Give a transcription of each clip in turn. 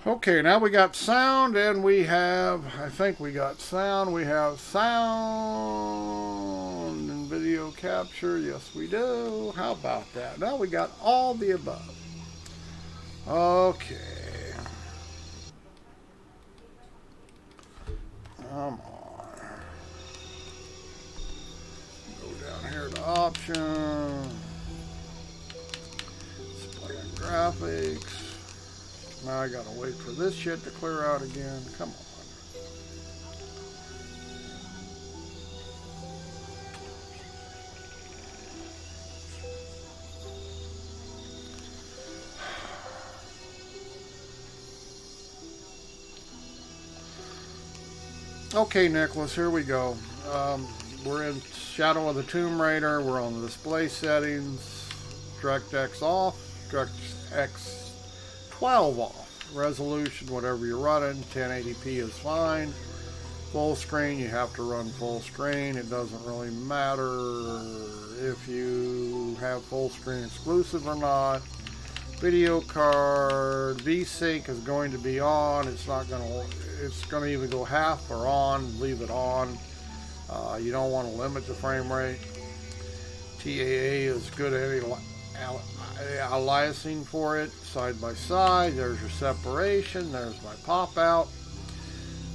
Okay, now we got sound and we have, I think we got sound. We have sound and video capture. Yes, we do. How about that? Now we got all the above. Okay. Come on. Go down here to options. Display and graphics. Now I gotta wait for this shit to clear out again. Come on. Okay, Nicholas, here we go. We're in Shadow of the Tomb Raider. We're on the display settings. DirectX off. DirectX 12 off. Resolution, whatever you're running. 1080p is fine. Full screen, you have to run full screen. It doesn't really matter if you have full screen exclusive or not. Video card, VSync is going to be on. It's not going to. It's going to either go half or on. Leave it on. You don't want to limit the frame rate. TAA is good at aliasing for it. Side by side. There's your separation. There's my pop out.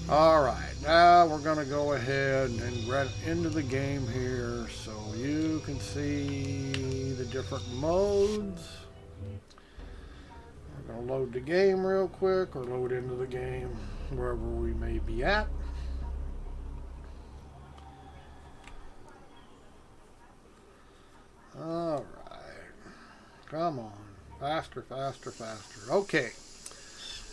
All right, now we're going to go ahead and get into the game here so you can see the different modes. We're going to load the game real quick, or load into the game wherever we may be at. All right, come on, faster, faster, faster. Okay,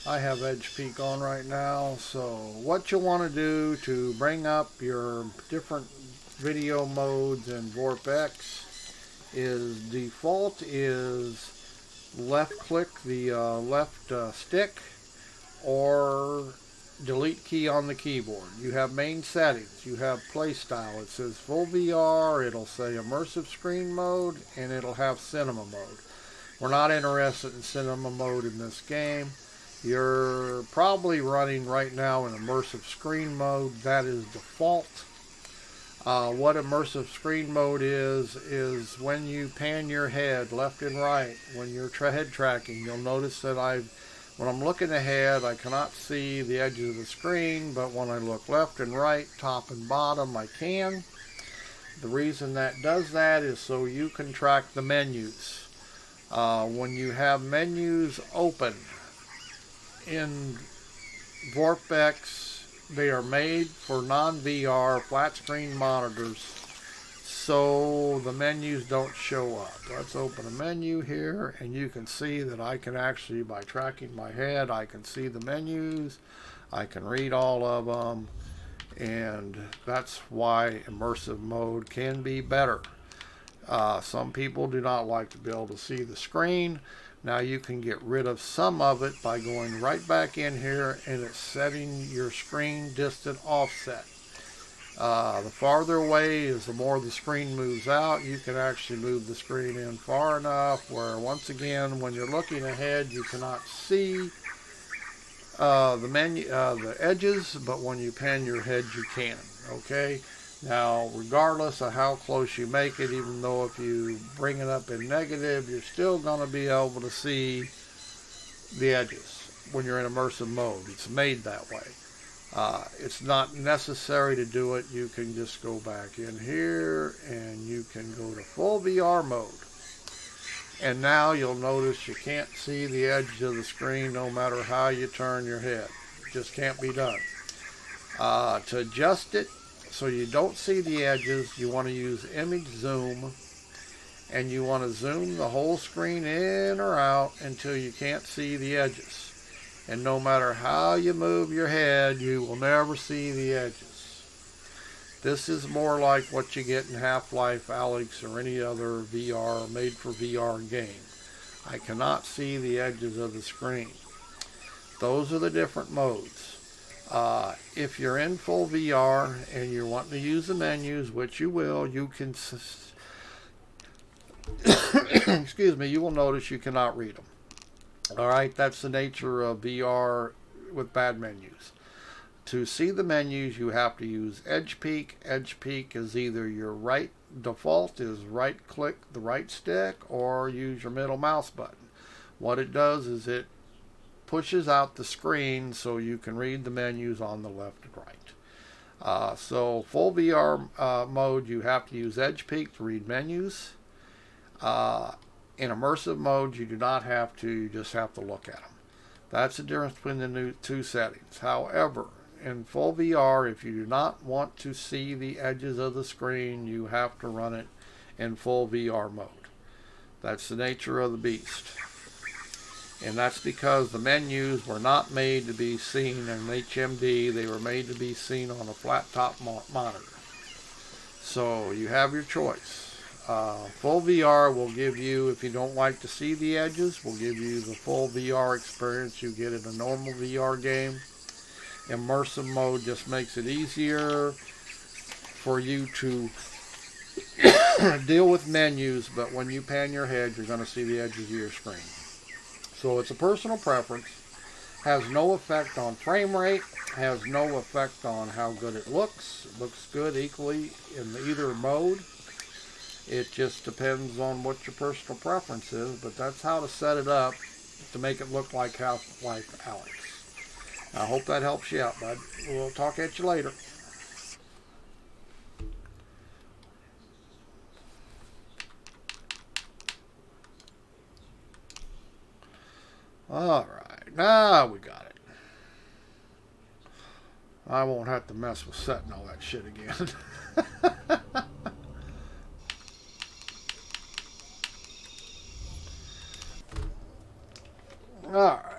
I have Edge Peak on right now, so what you want to do to bring up your different video modes in vorpX is default is left click the left stick or delete key on the keyboard. You have main settings, you have play style. It says full VR, it'll say immersive screen mode, and it'll have cinema mode. We're not interested in cinema mode in this game. You're probably running right now in immersive screen mode. That is default. What immersive screen mode is when you pan your head left and right, when you're head tracking, you'll notice that when I'm looking ahead, I cannot see the edges of the screen, but when I look left and right, top and bottom, I can. The reason that does that is so you can track the menus. When you have menus open in vorpX, they are made for non-VR flat screen monitors, so the menus don't show up. Let's open a menu here, and you can see that I can actually, by tracking my head, I can see the menus, I can read all of them, and that's why immersive mode can be better. Some people do not like to be able to see the screen. Now you can get rid of some of it by going right back in here and it's setting your screen distant offset. The farther away is the more the screen moves out. You can actually move the screen in far enough where, once again, when you're looking ahead, you cannot see the edges, but when you pan your head, you can. Okay. Now, regardless of how close you make it, even though if you bring it up in negative, you're still going to be able to see the edges when you're in immersive mode. It's made that way. It's not necessary to do it. You can just go back in here and you can go to full VR mode. And now you'll notice you can't see the edge of the screen no matter how you turn your head. It just can't be done. To adjust it, so you don't see the edges, you want to use image zoom, and you want to zoom the whole screen in or out until you can't see the edges. And no matter how you move your head, you will never see the edges. This is more like what you get in Half-Life Alyx or any other VR, made for VR game. I cannot see the edges of the screen. Those are the different modes. If you're in full VR and you're wanting to use the menus, which you will, you can, excuse me, you will notice you cannot read them. All right, that's the nature of VR with bad menus. To see the menus, you have to use Edge Peek. Edge Peek is either your right default is right click the right stick or use your middle mouse button. What it does is it pushes out the screen so you can read the menus on the left and right. So full VR mode, you have to use Edge Peek to read menus. In immersive mode, you do not have to, you just have to look at them. That's the difference between the two settings. However, in full VR, if you do not want to see the edges of the screen, you have to run it in full VR mode. That's the nature of the beast. And that's because the menus were not made to be seen in HMD. They were made to be seen on a flat top monitor. So you have your choice. Full VR will give you, if you don't like to see the edges, will give you the full VR experience you get in a normal VR game. Immersive mode just makes it easier for you to deal with menus, but when you pan your head, you're going to see the edges of your screen. So it's a personal preference, has no effect on frame rate, has no effect on how good it looks. It looks good equally in either mode. It just depends on what your personal preference is, but that's how to set it up to make it look like Half-Life Alyx. I hope that helps you out, bud. We'll talk at you later. All right, now we got it. I won't have to mess with setting all that shit again. All right.